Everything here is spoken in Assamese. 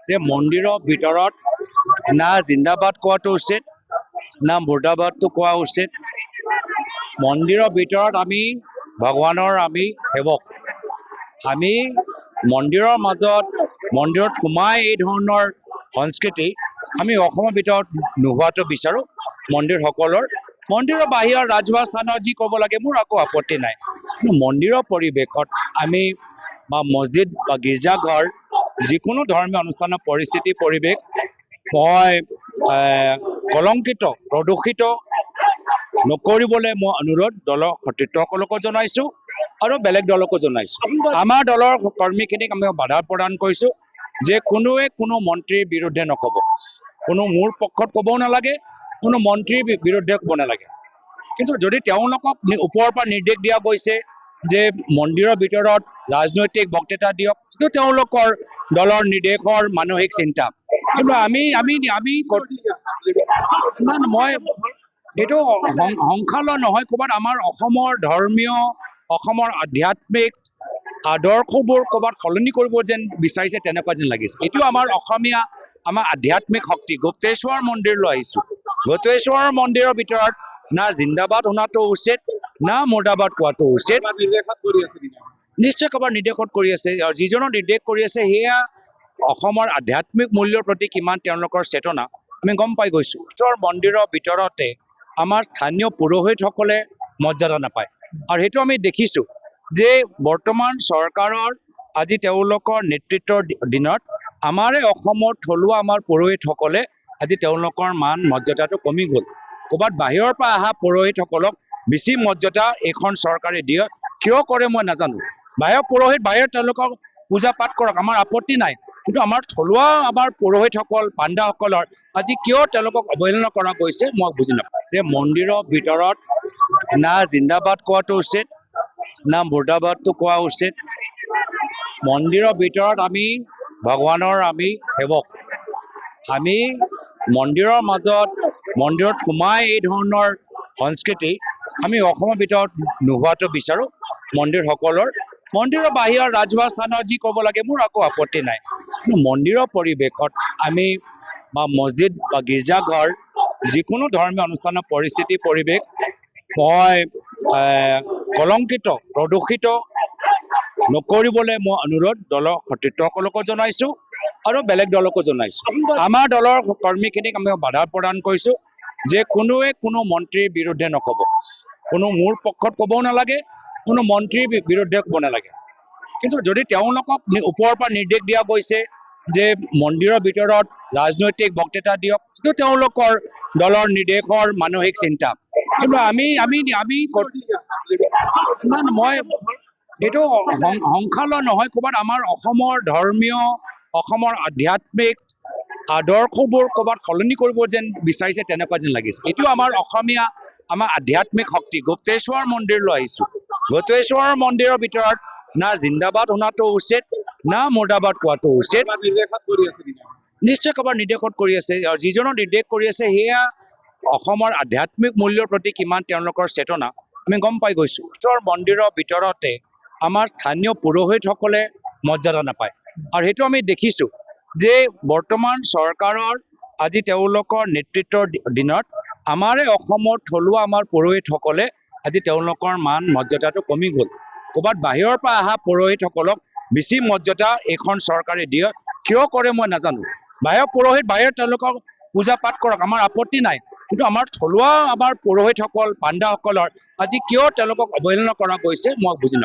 যে মন্দিৰৰ ভিতৰত না জিন্দাবাদ কোৱাটো উচিত না মুৰ্দাবাদটো কোৱা উচিত। মন্দিৰৰ ভিতৰত আমি ভগৱানৰ আমি সেৱক। আমি মন্দিৰৰ মাজত মন্দিৰত সোমাই এই ধৰণৰ সংস্কৃতি আমি অসমৰ ভিতৰত নোহোৱাটো বিচাৰোঁ। মন্দিৰৰ বাহিৰৰ ৰাজহুৱা স্থানত যি ক'ব লাগে মোৰ একো আপত্তি নাই। কিন্তু মন্দিৰৰ পৰিৱেশত আমি বা মছজিদ বা গীৰ্জাঘৰ যিকোনো ধৰ্মীয় অনুষ্ঠানৰ পৰিৱেশ মই কলংকিত প্ৰদূষিত নকৰিবলৈ মই অনুৰোধ দলৰ সতীৰ্থসকলকো জনাইছোঁ আৰু বেলেগ দলকো জনাইছোঁ। আমাৰ দলৰ কৰ্মীখিনিক আমি বাধা প্ৰদান কৰিছোঁ যে কোনোৱে কোনো মন্ত্ৰীৰ বিৰুদ্ধে নক'ব, কোনো মোৰ পক্ষত ক'বও নালাগে, কোনো মন্ত্ৰীৰ বিৰুদ্ধে ক'ব নালাগে। কিন্তু যদি তেওঁলোকক ওপৰৰ পৰা নিৰ্দেশ দিয়া গৈছে যে মন্দিৰৰ ভিতৰত ৰাজনৈতিক বক্তৃতা দিয়ক, কিন্তু তেওঁলোকৰ দলৰ নিৰ্দেশৰ মানসিক চিন্তা। কিন্তু মই এইটো সংখ্যালঘু নহয়, ক'ৰবাত আমাৰ অসমৰ ধৰ্মীয় অসমৰ আধ্যাত্মিক আদৰ্শবোৰ ক'ৰবাত সলনি কৰিব যেন বিচাৰিছে তেনেকুৱা যেন লাগিছে। এইটো আমাৰ অসমীয়া আমাৰ আধ্যাত্মিক শক্তি। গুপ্তেশ্বৰ মন্দিৰলৈ আহিছোঁ। গুপ্তেশ্বৰ মন্দিৰৰ ভিতৰত না জিন্দাবাদ শুনাটো উচিত না মুৰ্দাবাদ কোৱাটো উচিত। নিশ্চয় কাৰোবাৰ নিৰ্দেশত কৰি আছে, আৰু যিজনৰ নিৰ্দেশ কৰি আছে সেয়া অসমৰ আধ্যাত্মিক মূল্যৰ প্ৰতি কিমান তেওঁলোকৰ চেতনা আমি গম পাই গৈছোঁ। ঈশ্বৰৰ মন্দিৰৰ ভিতৰতে আমাৰ স্থানীয় পুৰোহিতসকলে মৰ্যাদা নাপায়, আৰু সেইটো আমি দেখিছোঁ যে বৰ্তমান চৰকাৰৰ আজি তেওঁলোকৰ নেতৃত্বৰ দিনত আমাৰে অসমৰ থলুৱা আমাৰ পুৰোহিতসকলে আজি তেওঁলোকৰ মান মৰ্যাদাটো কমি গ'ল। ক'ৰবাত বাহিৰৰ পৰা অহা পুৰোহিতসকলক বেছি মৰ্যাদা এইখন চৰকাৰে দিয়ে, কিয় কৰে মই নাজানো। বাহিৰৰ পুৰোহিত বাহিৰত তেওঁলোকক পূজা পাঠ কৰক, আমাৰ আপত্তি নাই। কিন্তু আমাৰ থলুৱা আমাৰ পুৰোহিতসকল পাণ্ডাসকলৰ আজি কিয় তেওঁলোকক অৱহেলনা কৰা গৈছে মই বুজি নাপাওঁ। যে মন্দিৰৰ ভিতৰত না জিন্দাবাদ কোৱাটো উচিত না মুৰ্দাবাদটো কোৱা উচিত। মন্দিৰৰ ভিতৰত আমি ভগৱানৰ আমি সেৱক। আমি মন্দিৰৰ মাজত মন্দিৰত সোমাই এই ধৰণৰ সংস্কৃতি আমি অসমৰ ভিতৰত নোহোৱাটো বিচাৰোঁ। মন্দিৰৰ বাহিৰৰ ৰাজহুৱা স্থানত যি ক'ব লাগে মোৰ একো আপত্তি নাই। কিন্তু মন্দিৰৰ পৰিৱেশত আমি বা মছজিদ বা গীৰ্জাঘৰ যিকোনো ধৰ্মীয় অনুষ্ঠানৰ পৰিৱেশ মই কলংকিত প্ৰদূষিত নকৰিবলৈ মই অনুৰোধ দলৰ সতীৰ্থসকলকো জনাইছোঁ আৰু বেলেগ দলকো জনাইছোঁ। আমাৰ দলৰ কৰ্মীখিনিক আমি বাধা প্ৰদান কৰিছোঁ যে কোনোৱে কোনো মন্ত্ৰীৰ বিৰুদ্ধে নক'ব, কোনো মোৰ পক্ষত ক'বও নালাগে, কোনো মন্ত্ৰীৰ বিৰুদ্ধে ক'ব নালাগে। কিন্তু যদি তেওঁলোকক ওপৰৰ পৰা নিৰ্দেশ দিয়া গৈছে যে মন্দিৰৰ ভিতৰত ৰাজনৈতিক বক্তৃতা দিয়ক, কিন্তু তেওঁলোকৰ দলৰ নিৰ্দেশৰ মানসিক চিন্তা। কিন্তু মই এইটো সংখ্যালঘু নহয়, ক'ৰবাত আমাৰ অসমৰ ধৰ্মীয় অসমৰ আধ্যাত্মিক আদৰ্শবোৰ ক'ৰবাত সলনি কৰিব যেন বিচাৰিছে তেনেকুৱা যেন লাগিছে। এইটো আমাৰ অসমীয়া আমাৰ আধ্যাত্মিক শক্তি। গুপ্তেশ্বৰ মন্দিৰলৈ আহিছোঁ। গুপ্তেশ্বৰ মন্দিৰৰ ভিতৰত না জিন্দাবাদ শুনাটো উচিত না মুৰ্দাবাদ কোৱাটো উচিত। নিশ্চয় কাৰোবাৰ নিৰ্দেশত কৰি আছে, আৰু যিজনৰ নিৰ্দেশ কৰি আছে সেয়া অসমৰ আধ্যাত্মিক মূল্যৰ প্ৰতি কিমান তেওঁলোকৰ চেতনা আমি গম পাই গৈছোঁ। ঈশ্বৰৰ মন্দিৰৰ ভিতৰতে আমাৰ স্থানীয় পুৰোহিতসকলে মৰ্যাদা নাপায়, আৰু সেইটো আমি দেখিছোঁ যে বৰ্তমান চৰকাৰৰ আজি তেওঁলোকৰ নেতৃত্বৰ দিনত আমাৰে অসমৰ থলুৱা আমাৰ পুৰোহিতসকলে আজি তেওঁলোকৰ মান মৰ্যাদাটো কমি গ'ল। ক'ৰবাত বাহিৰৰ পৰা অহা পুৰোহিতসকলক বেছি মৰ্যাদা এইখন চৰকাৰে দিয়ে, কিয় কৰে মই নাজানো। বাহিৰৰ পুৰোহিত বাহিৰত তেওঁলোকক পূজা পাঠ কৰক, আমাৰ আপত্তি নাই। কিন্তু আমাৰ থলুৱা আমাৰ পুৰোহিতসকল পাণ্ডাসকলৰ আজি কিয় তেওঁলোকক অৱহেলনা কৰা গৈছে মই বুজি নাপাওঁ।